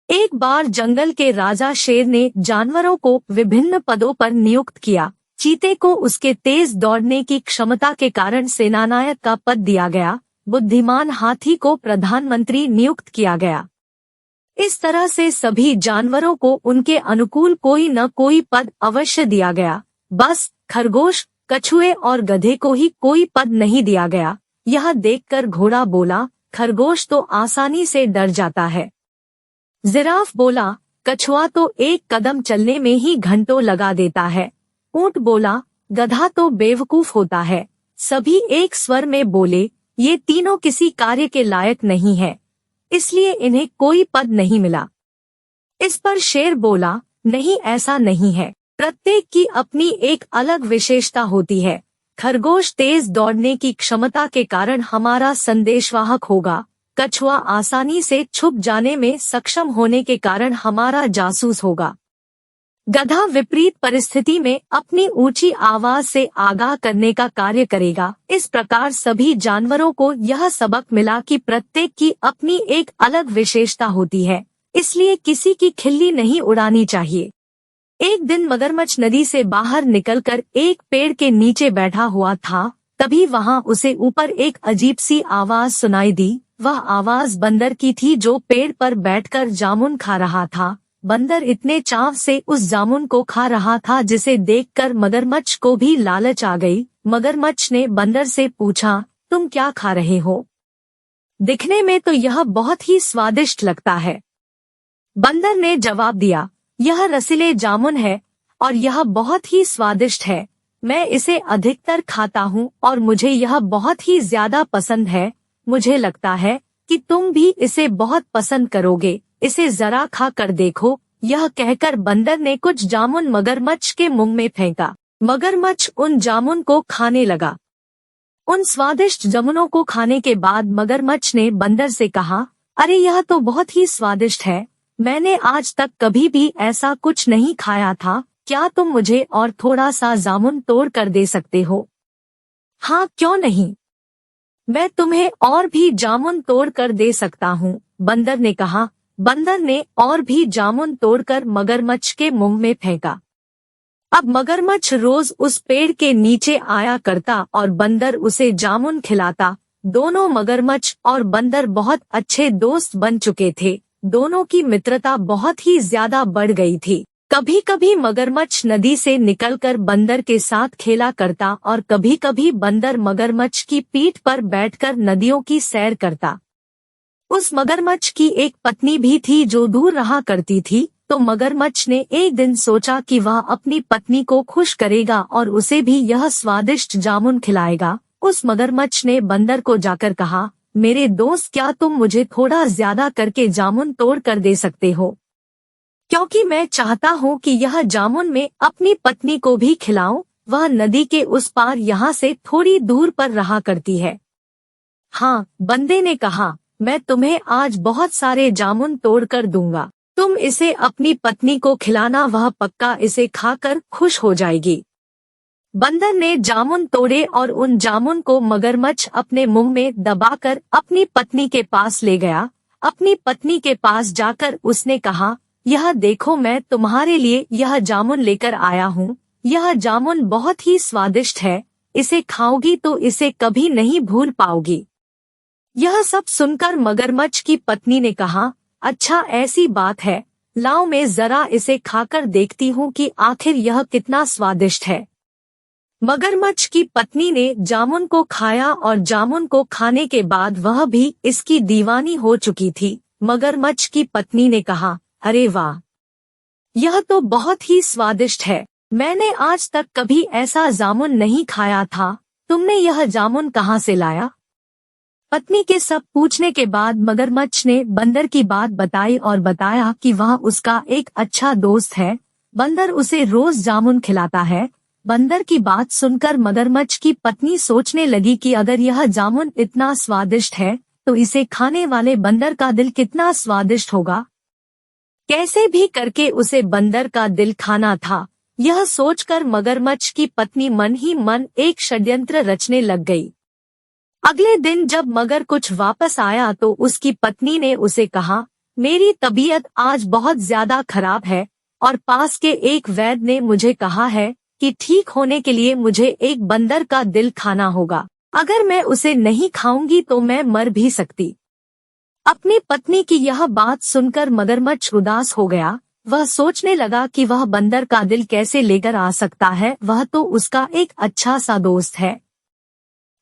एक बार जंगल के राजा शेर ने जानवरों को विभिन्न पदों पर नियुक्त किया। चीते को उसके तेज दौड़ने की क्षमता के कारण सेनानायक का पद दिया गया। बुद्धिमान हाथी को प्रधानमंत्री नियुक्त किया गया। इस तरह से सभी जानवरों को उनके अनुकूल कोई न कोई पद अवश्य दिया गया। बस खरगोश, कछुए और गधे को ही कोई पद नहीं दिया गया। यह देखकर घोड़ा बोला, खरगोश तो आसानी से डर जाता है। जिराफ बोला, कछुआ तो एक कदम चलने में ही घंटों लगा देता है। ऊंट बोला, गधा तो बेवकूफ होता है। सभी एक स्वर में बोले, ये तीनों किसी कार्य के लायक नहीं है, इसलिए इन्हें कोई पद नहीं मिला। इस पर शेर बोला, नहीं, ऐसा नहीं है। प्रत्येक की अपनी एक अलग विशेषता होती है। खरगोश तेज दौड़ने की क्षमता के कारण हमारा संदेशवाहक होगा। कछुआ आसानी से छुप जाने में सक्षम होने के कारण हमारा जासूस होगा। गधा विपरीत परिस्थिति में अपनी ऊंची आवाज से आगाह करने का कार्य करेगा। इस प्रकार सभी जानवरों को यह सबक मिला कि प्रत्येक की अपनी एक अलग विशेषता होती है, इसलिए किसी की खिल्ली नहीं उड़ानी चाहिए। एक दिन मगरमच्छ नदी से बाहर निकलकर एक पेड़ के नीचे बैठा हुआ था। तभी वहां उसे ऊपर एक अजीब सी आवाज सुनाई दी। वह आवाज बंदर की थी, जो पेड़ पर बैठकर जामुन खा रहा था। बंदर इतने चाव से उस जामुन को खा रहा था जिसे देखकर मगरमच्छ को भी लालच आ गई। मगरमच्छ ने बंदर से पूछा, तुम क्या खा रहे हो? दिखने में तो यह बहुत ही स्वादिष्ट लगता है। बंदर ने जवाब दिया, यह रसीले जामुन है और यह बहुत ही स्वादिष्ट है। मैं इसे अधिकतर खाता हूँ और मुझे यह बहुत ही ज्यादा पसंद है। मुझे लगता है कि तुम भी इसे बहुत पसंद करोगे। इसे जरा खा कर देखो। यह कहकर बंदर ने कुछ जामुन मगरमच्छ के मुंह में फेंका। मगरमच्छ उन जामुन को खाने लगा। उन स्वादिष्ट जामुनों को खाने के बाद मगरमच्छ ने बंदर से कहा, अरे यह तो बहुत ही स्वादिष्ट है। मैंने आज तक कभी भी ऐसा कुछ नहीं खाया था। क्या तुम मुझे और थोड़ा सा जामुन तोड़ कर दे सकते हो? हाँ, क्यों नहीं, मैं तुम्हें और भी जामुन तोड़ कर दे सकता हूँ, बंदर ने कहा। बंदर ने और भी जामुन तोड़कर मगरमच्छ के मुंह में फेंका। अब मगरमच्छ रोज उस पेड़ के नीचे आया करता और बंदर उसे जामुन खिलाता। दोनों मगरमच्छ और बंदर बहुत अच्छे दोस्त बन चुके थे। दोनों की मित्रता बहुत ही ज्यादा बढ़ गई थी। कभी कभी मगरमच्छ नदी से निकलकर बंदर के साथ खेला करता और कभी कभी बंदर मगरमच्छ की पीठ पर बैठकर नदियों की सैर करता। उस मगरमच्छ की एक पत्नी भी थी जो दूर रहा करती थी। तो मगरमच्छ ने एक दिन सोचा कि वह अपनी पत्नी को खुश करेगा और उसे भी यह स्वादिष्ट जामुन खिलाएगा। उस मगरमच्छ ने बंदर को जाकर कहा, मेरे दोस्त, क्या तुम मुझे थोड़ा ज्यादा करके जामुन तोड़ कर दे सकते हो? क्योंकि मैं चाहता हूँ कि यह जामुन मैं अपनी पत्नी को भी खिलाऊं। वह नदी के उस पार यहाँ से थोड़ी दूर पर रहा करती है। हाँ, बंदे ने कहा, मैं तुम्हें आज बहुत सारे जामुन तोड़ कर दूंगा। तुम इसे अपनी पत्नी को खिलाना, वह पक्का इसे खाकर खुश हो जाएगी। बंदर ने जामुन तोड़े और उन जामुन को मगरमच्छ अपने मुंह में दबाकर अपनी पत्नी के पास ले गया। अपनी पत्नी के पास जाकर उसने कहा, यह देखो, मैं तुम्हारे लिए यह जामुन लेकर आया हूँ। यह जामुन बहुत ही स्वादिष्ट है। इसे खाओगी तो इसे कभी नहीं भूल पाओगी। यह सब सुनकर मगरमच्छ की पत्नी ने कहा, अच्छा ऐसी बात है, लाओ मैं जरा इसे खाकर देखती हूँ कि आखिर यह कितना स्वादिष्ट है। मगरमच्छ की पत्नी ने जामुन को खाया और जामुन को खाने के बाद वह भी इसकी दीवानी हो चुकी थी। मगरमच्छ की पत्नी ने कहा, अरे वाह, यह तो बहुत ही स्वादिष्ट है। मैंने आज तक कभी ऐसा जामुन नहीं खाया था। तुमने यह जामुन कहाँ से लाया? पत्नी के सब पूछने के बाद मगरमच्छ ने बंदर की बात बताई और बताया कि वह उसका एक अच्छा दोस्त है। बंदर उसे रोज जामुन खिलाता है। बंदर की बात सुनकर मगरमच्छ की पत्नी सोचने लगी कि अगर यह जामुन इतना स्वादिष्ट है तो इसे खाने वाले बंदर का दिल कितना स्वादिष्ट होगा। कैसे भी करके उसे बंदर का दिल खाना था। यह सोचकर मगरमच्छ की पत्नी मन ही मन एक षड्यंत्र रचने लग गई। अगले दिन जब मगर कुछ वापस आया तो उसकी पत्नी ने उसे कहा, मेरी तबीयत आज बहुत ज्यादा खराब है और पास के एक वैद्य ने मुझे कहा है कि ठीक होने के लिए मुझे एक बंदर का दिल खाना होगा। अगर मैं उसे नहीं खाऊंगी तो मैं मर भी सकती। अपनी पत्नी की यह बात सुनकर मगरमच्छ उदास हो गया। वह सोचने लगा कि वह बंदर का दिल कैसे लेकर आ सकता है, वह तो उसका एक अच्छा सा दोस्त है।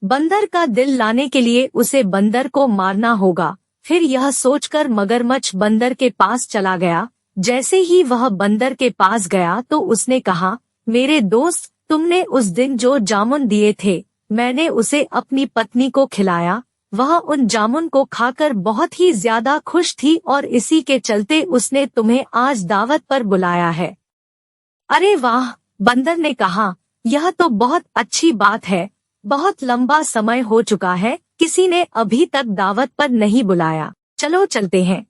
बंदर का दिल लाने के लिए उसे बंदर को मारना होगा। फिर यह सोचकर मगरमच्छ बंदर के पास चला गया। जैसे ही वह बंदर के पास गया तो उसने कहा, मेरे दोस्त, तुमने उस दिन जो जामुन दिए थे, मैंने उसे अपनी पत्नी को खिलाया। वह उन जामुन को खाकर बहुत ही ज्यादा खुश थी और इसी के चलते उसने तुम्हें आज दावत पर बुलाया है। अरे वाह, बंदर ने कहा, यह तो बहुत अच्छी बात है। बहुत लंबा समय हो चुका है, किसी ने अभी तक दावत पर नहीं बुलाया। चलो चलते हैं।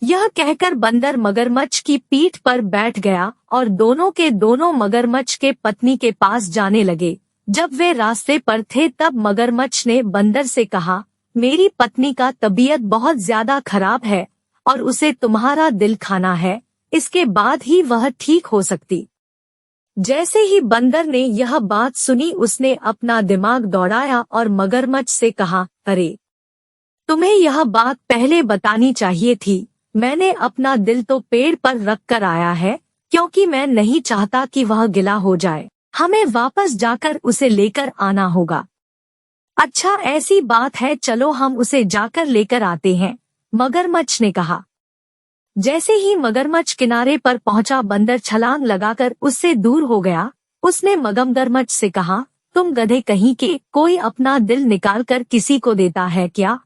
यह कहकर बंदर मगरमच्छ की पीठ पर बैठ गया और दोनों के दोनों मगरमच्छ के पत्नी के पास जाने लगे। जब वे रास्ते पर थे तब मगरमच्छ ने बंदर से कहा, मेरी पत्नी का तबीयत बहुत ज्यादा खराब है और उसे तुम्हारा दिल खाना है, इसके बाद ही वह ठीक हो सकती। जैसे ही बंदर ने यह बात सुनी उसने अपना दिमाग दौड़ाया और मगरमच्छ से कहा, अरे, तुम्हें यह बात पहले बतानी चाहिए थी। मैंने अपना दिल तो पेड़ पर रख कर आया है, क्योंकि मैं नहीं चाहता कि वह गिला हो जाए। हमें वापस जाकर उसे लेकर आना होगा। अच्छा, ऐसी बात है, चलो हम उसे जाकर लेकर आते हैं, मगरमच्छ ने कहा। जैसे ही मगरमच्छ किनारे पर पहुंचा बंदर छलांग लगाकर उससे दूर हो गया। उसने मगरमच्छ से कहा, तुम गधे कहीं के, कोई अपना दिल निकालकर किसी को देता है क्या?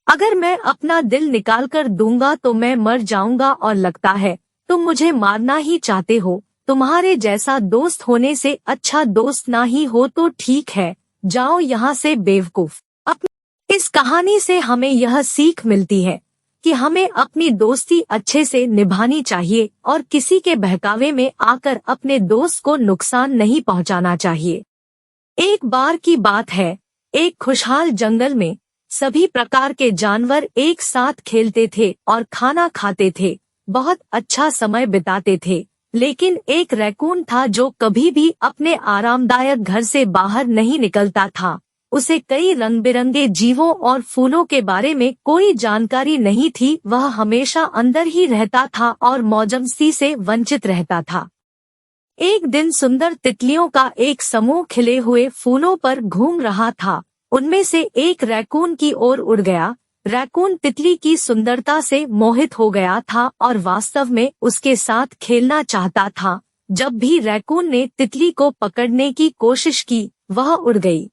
अगर मैं अपना दिल निकालकर दूंगा तो मैं मर जाऊंगा और लगता है तुम मुझे मारना ही चाहते हो। तुम्हारे जैसा दोस्त होने से अच्छा दोस्त ना ही हो तो ठीक है, जाओ यहाँ से बेवकूफ। इस कहानी से हमें यह सीख मिलती है कि हमें अपनी दोस्ती अच्छे से निभानी चाहिए और किसी के बहकावे में आकर अपने दोस्त को नुकसान नहीं पहुंचाना चाहिए। एक बार की बात है, एक खुशहाल जंगल में सभी प्रकार के जानवर एक साथ खेलते थे और खाना खाते थे, बहुत अच्छा समय बिताते थे। लेकिन एक रैकून था जो कभी भी अपने आरामदायक घर से बाहर नहीं निकलता था। उसे कई रंग बिरंगे जीवों और फूलों के बारे में कोई जानकारी नहीं थी। वह हमेशा अंदर ही रहता था और मौजमस्ती से वंचित रहता था। एक दिन सुंदर तितलियों का एक समूह खिले हुए फूलों पर घूम रहा था। उनमें से एक रैकून की ओर उड़ गया। रैकून तितली की सुंदरता से मोहित हो गया था और वास्तव में उसके साथ खेलना चाहता था। जब भी रैकून ने तितली को पकड़ने की कोशिश की, वह उड़ गई।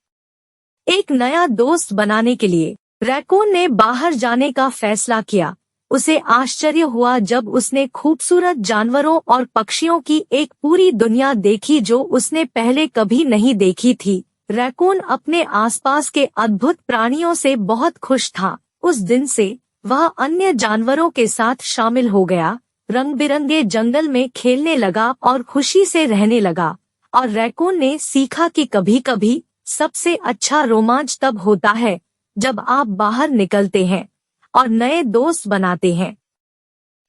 एक नया दोस्त बनाने के लिए रैकून ने बाहर जाने का फैसला किया। उसे आश्चर्य हुआ जब उसने खूबसूरत जानवरों और पक्षियों की एक पूरी दुनिया देखी जो उसने पहले कभी नहीं देखी थी। रैकून अपने आसपास के अद्भुत प्राणियों से बहुत खुश था। उस दिन से वह अन्य जानवरों के साथ शामिल हो गया, रंग बिरंगे जंगल में खेलने लगा और खुशी से रहने लगा। और रैकून ने सीखा कि कभी कभी सबसे अच्छा रोमांच तब होता है जब आप बाहर निकलते हैं और नए दोस्त बनाते हैं।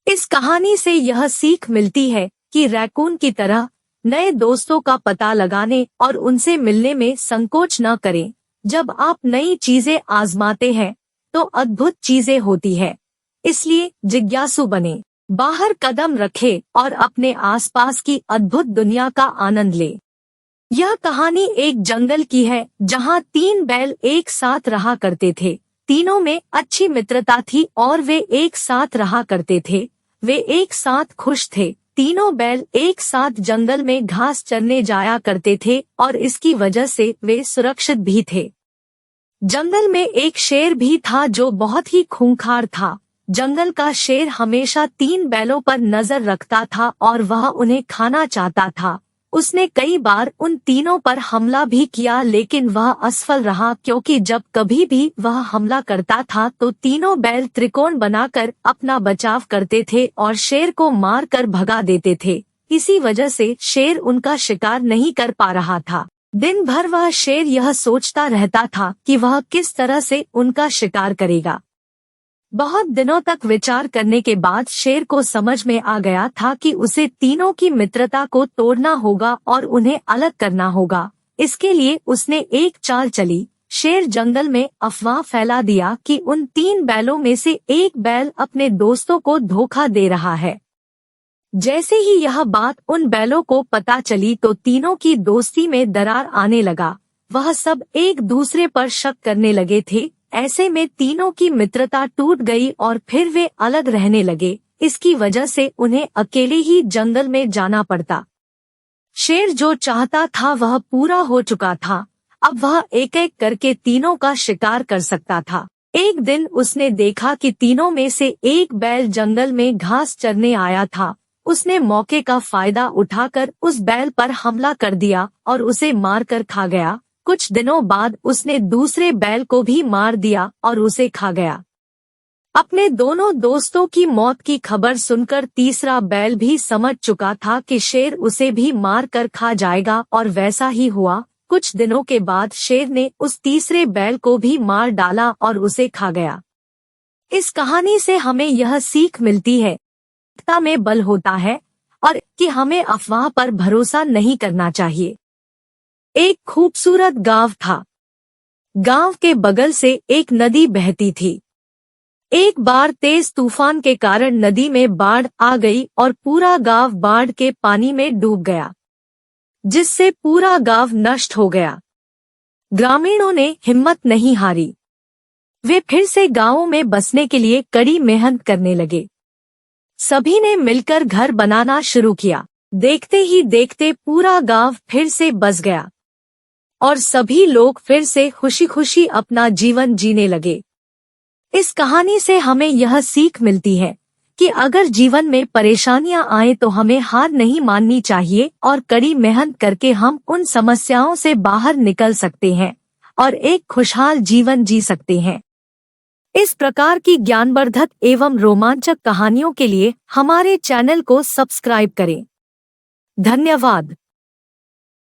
इस कहानी से यह सीख मिलती है कि रैकून की तरह नए दोस्तों का पता लगाने और उनसे मिलने में संकोच न करें। जब आप नई चीजें आजमाते हैं तो अद्भुत चीजें होती है, इसलिए जिज्ञासु बने, बाहर कदम रखें और अपने आसपास की अद्भुत दुनिया का आनंद लें। यह कहानी एक जंगल की है जहाँ 3 बैल एक साथ रहा करते थे। तीनों में अच्छी मित्रता थी और वे एक साथ रहा करते थे। वे एक साथ खुश थे। तीनों बैल एक साथ जंगल में घास चरने जाया करते थे और इसकी वजह से वे सुरक्षित भी थे। जंगल में एक शेर भी था जो बहुत ही खूंखार था। जंगल का शेर हमेशा 3 बैलों पर नजर रखता था और वह उन्हें खाना चाहता था। उसने कई बार उन तीनों पर हमला भी किया, लेकिन वह असफल रहा क्योंकि जब कभी भी वह हमला करता था तो तीनों बैल त्रिकोण बनाकर अपना बचाव करते थे और शेर को मार कर भगा देते थे। इसी वजह से शेर उनका शिकार नहीं कर पा रहा था। दिन भर वह शेर यह सोचता रहता था कि वह किस तरह से उनका शिकार करेगा। बहुत दिनों तक विचार करने के बाद शेर को समझ में आ गया था कि उसे तीनों की मित्रता को तोड़ना होगा और उन्हें अलग करना होगा। इसके लिए उसने एक चाल चली। शेर जंगल में अफवाह फैला दिया कि उन 3 बैलों में से एक बैल अपने दोस्तों को धोखा दे रहा है। जैसे ही यह बात उन बैलों को पता चली तो तीनों की दोस्ती में दरार आने लगा। वह सब एक दूसरे पर शक करने लगे थे। ऐसे में तीनों की मित्रता टूट गई और फिर वे अलग रहने लगे। इसकी वजह से उन्हें अकेले ही जंगल में जाना पड़ता। शेर जो चाहता था वह पूरा हो चुका था। अब वह एक एक करके तीनों का शिकार कर सकता था। एक दिन उसने देखा कि तीनों में से एक बैल जंगल में घास चरने आया था। उसने मौके का फायदा उठाकर उस बैल पर हमला कर दिया और उसे मारकर खा गया। कुछ दिनों बाद उसने दूसरे बैल को भी मार दिया और उसे खा गया। अपने दोनों दोस्तों की मौत की खबर सुनकर तीसरा बैल भी समझ चुका था कि शेर उसे भी मार कर खा जाएगा और वैसा ही हुआ। कुछ दिनों के बाद शेर ने उस तीसरे बैल को भी मार डाला और उसे खा गया। इस कहानी से हमें यह सीख मिलती है कि में बल होता है और कि हमें अफवाह पर भरोसा नहीं करना चाहिए। एक खूबसूरत गांव था। गांव के बगल से एक नदी बहती थी। एक बार तेज तूफान के कारण नदी में बाढ़ आ गई और पूरा गांव बाढ़ के पानी में डूब गया, जिससे पूरा गांव नष्ट हो गया। ग्रामीणों ने हिम्मत नहीं हारी। वे फिर से गांवों में बसने के लिए कड़ी मेहनत करने लगे। सभी ने मिलकर घर बनाना शुरू किया। देखते ही देखते पूरा गांव फिर से बस गया और सभी लोग फिर से खुशी खुशी अपना जीवन जीने लगे। इस कहानी से हमें यह सीख मिलती है कि अगर जीवन में परेशानियां आए तो हमें हार नहीं माननी चाहिए और कड़ी मेहनत करके हम उन समस्याओं से बाहर निकल सकते हैं और एक खुशहाल जीवन जी सकते हैं। इस प्रकार की ज्ञानवर्धक एवं रोमांचक कहानियों के लिए हमारे चैनल को सब्सक्राइब करें। धन्यवाद।